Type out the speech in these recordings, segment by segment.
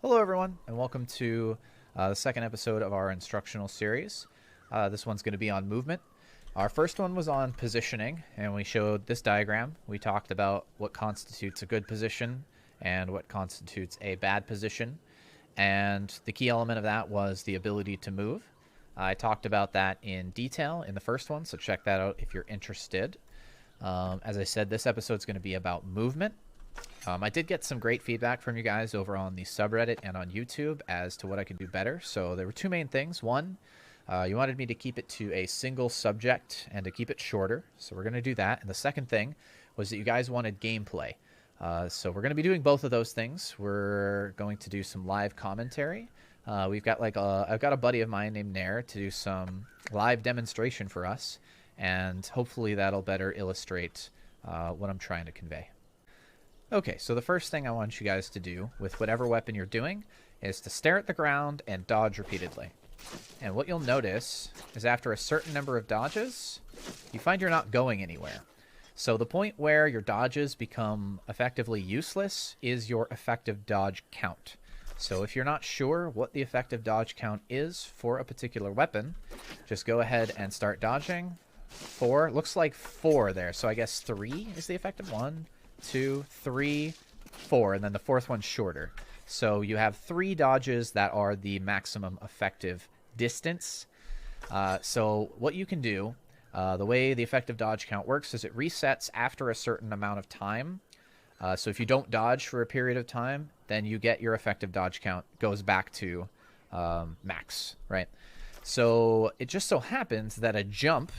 Hello, everyone, and welcome to the second episode of our instructional series. This one's going to be on movement. Our first one was on positioning, and we showed this diagram. We talked about what constitutes a good position and what constitutes a bad position, and the key element of that was the ability to move. I talked about that in detail in the first one, so check that out if you're interested. As I said, this episode's going to be about movement. I did get some great feedback from you guys over on the subreddit and on YouTube as to what I could do better. So there were two main things. One, you wanted me to keep it to a single subject and to keep it shorter. So we're going to do that. And the second thing was that you guys wanted gameplay. So we're going to be doing both of those things. We're going to do some live commentary. We've got I've got a buddy of mine named Nair to do some live demonstration for us. And hopefully that'll better illustrate what I'm trying to convey. Okay, so the first thing I want you guys to do with whatever weapon you're doing is to stare at the ground and dodge repeatedly. And what you'll notice is after a certain number of dodges, you find you're not going anywhere. So the point where your dodges become effectively useless is your effective dodge count. So if you're not sure what the effective dodge count is for a particular weapon, just go ahead and start dodging. 4, looks like 4 there, so I guess 3 is the effective one. 2, 3, 4, and then the fourth one's shorter. So you have 3 dodges that are the maximum effective distance. So what you can do, the way the effective dodge count works is it resets after a certain amount of time. So if you don't dodge for a period of time, then you get your effective dodge count goes back to max, right? So it just so happens that a jump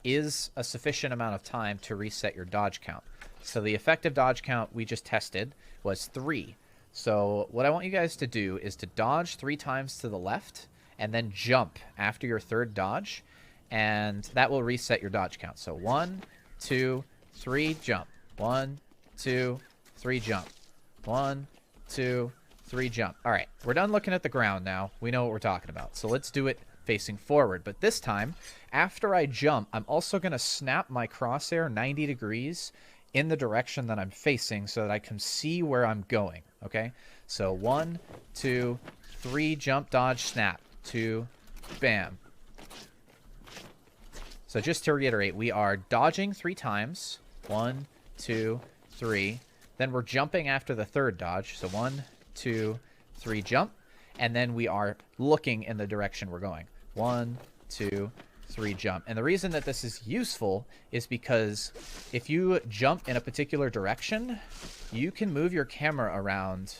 is a sufficient amount of time to reset your dodge count. So the effective dodge count we just tested was 3. So what I want you guys to do is to dodge 3 times to the left and then jump after your third dodge, and that will reset your dodge count. So 1, 2, 3, jump. 1, 2, 3, jump. 1, 2, 3, jump. All right, we're done looking at the ground now. We know what we're talking about. So let's do it facing forward. But this time, after I jump, I'm also going to snap my crosshair 90 degrees in the direction that I'm facing so that I can see where I'm going, okay? So 1, 2, 3, jump, dodge, snap. 2, bam. So just to reiterate, we are dodging 3 times. 1, 2, 3. Then we're jumping after the third dodge. So 1, 2, 3, jump. And then we are looking in the direction we're going. 1, 2, 3, jump. And the reason that this is useful is because if you jump in a particular direction, you can move your camera around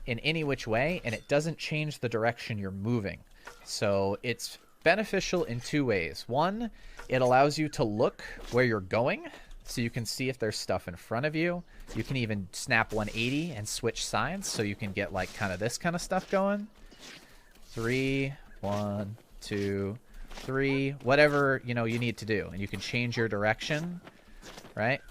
in any which way, and it doesn't change the direction you're moving. So it's beneficial in 2 ways. One, it allows you to look where you're going, so you can see if there's stuff in front of you. You can even snap 180 and switch sides, so you can get like kind of this kind of stuff going. 3, 1, 2, 3, whatever you need to do, and you can change your direction, right?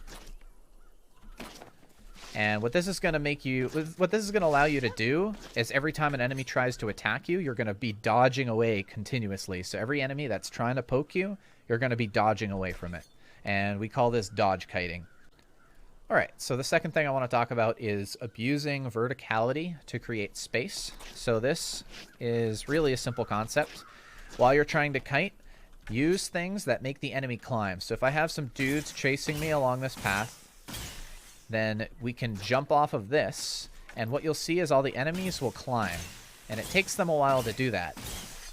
And what this is going to allow you to do is every time an enemy tries to attack you, you're going to be dodging away continuously. So every enemy that's trying to poke you, you're going to be dodging away from it, and we call this dodge kiting. All right, so the second thing I want to talk about is abusing verticality to create space. So this is really a simple concept. While you're trying to kite, use things that make the enemy climb. So if I have some dudes chasing me along this path, then we can jump off of this, and what you'll see is all the enemies will climb. And it takes them a while to do that.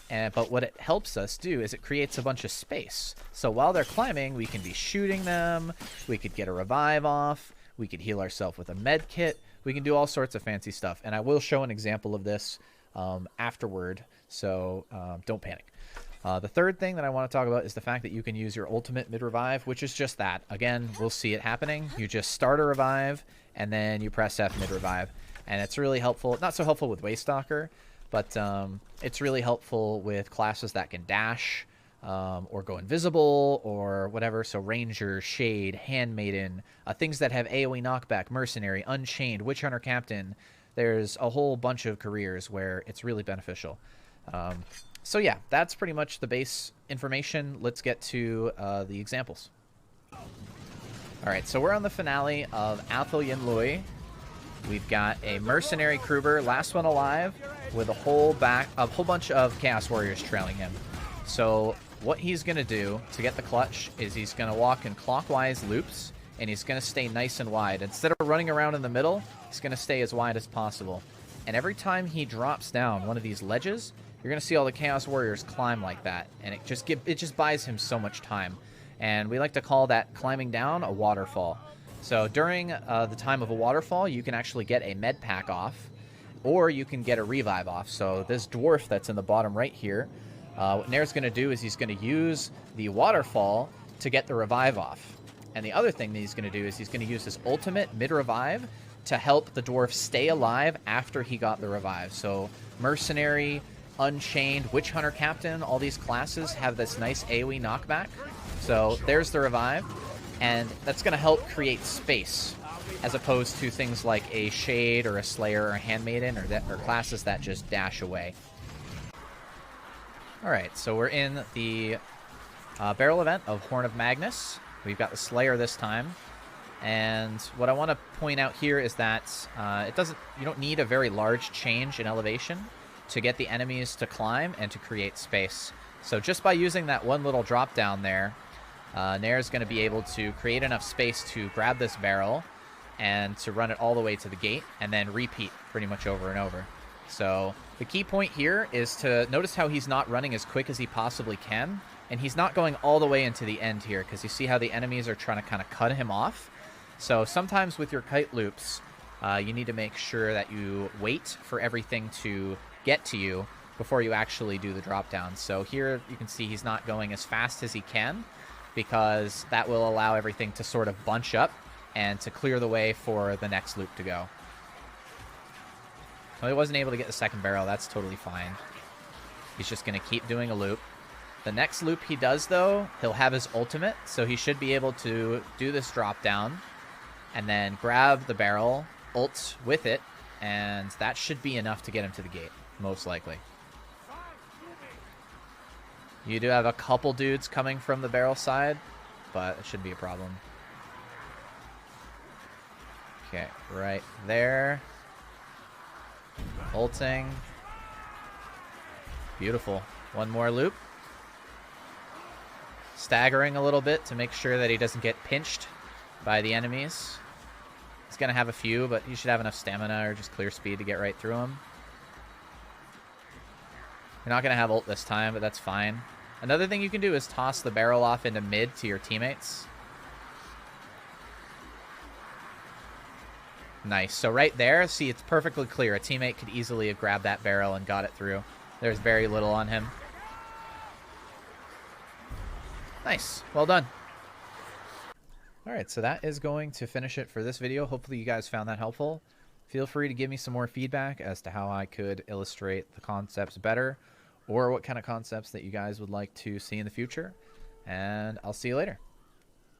But what it helps us do is it creates a bunch of space. So while they're climbing, we can be shooting them, we could get a revive off, we could heal ourselves with a med kit, we can do all sorts of fancy stuff. And I will show an example of this afterward, so don't panic. The third thing that I want to talk about is the fact that you can use your ultimate mid-revive, which is just that. Again, we'll see it happening. You just start a revive, and then you press F mid-revive. And it's really helpful. Not so helpful with Waystalker, but it's really helpful with classes that can dash or go invisible or whatever. So Ranger, Shade, Handmaiden, things that have AoE knockback, Mercenary, Unchained, Witch Hunter Captain. There's a whole bunch of careers where it's really beneficial. So yeah, that's pretty much the base information. Let's get to the examples. All right, so we're on the finale of Athel Yin Lui. We've got a mercenary Kruber, last one alive, with a whole bunch of Chaos Warriors trailing him. So what he's going to do to get the clutch is he's going to walk in clockwise loops, and he's going to stay nice and wide. Instead of running around in the middle, he's going to stay as wide as possible. And every time he drops down one of these ledges, you're going to see all the Chaos Warriors climb like that, and it just buys him so much time. And we like to call that climbing down a waterfall. So during the time of a waterfall, you can actually get a med pack off, or you can get a revive off. So this dwarf that's in the bottom right here, what Nair's going to do is he's going to use the waterfall to get the revive off. And the other thing that he's going to do is he's going to use his ultimate mid-revive to help the dwarf stay alive after he got the revive. So Mercenary, Unchained, Witch Hunter Captain, all these classes have this nice AoE knockback. So there's the revive. And that's going to help create space, as opposed to things like a Shade or a Slayer or a Handmaiden or classes that just dash away. Alright, so we're in the barrel event of Horn of Magnus. We've got the Slayer this time. And what I want to point out here is that you don't need a very large change in elevation to get the enemies to climb and to create space. So just by using that one little drop down there, Nair is going to be able to create enough space to grab this barrel and to run it all the way to the gate and then repeat pretty much over and over. So the key point here is to notice how he's not running as quick as he possibly can, and he's not going all the way into the end here, because you see how the enemies are trying to kind of cut him off. So sometimes with your kite loops, you need to make sure that you wait for everything to get to you before you actually do the drop down. So here you can see he's not going as fast as he can, because that will allow everything to sort of bunch up and to clear the way for the next loop to go. Well, he wasn't able to get the second barrel. That's totally fine. He's just going to keep doing a loop. The next loop he does, though, he'll have his ultimate, so he should be able to do this drop down and then grab the barrel, ult with it, and that should be enough to get him to the gate, most likely. You do have a couple dudes coming from the barrel side, but it shouldn't be a problem. Okay, right there. Ulting. Beautiful. One more loop. Staggering a little bit to make sure that he doesn't get pinched by the enemies. He's going to have a few, but he should have enough stamina or just clear speed to get right through him. You're not going to have ult this time, but that's fine. Another thing you can do is toss the barrel off into mid to your teammates. Nice. So right there, see, it's perfectly clear. A teammate could easily have grabbed that barrel and got it through. There's very little on him. Nice. Well done. Alright, so that is going to finish it for this video. Hopefully you guys found that helpful. Feel free to give me some more feedback as to how I could illustrate the concepts better, or what kind of concepts that you guys would like to see in the future. And I'll see you later.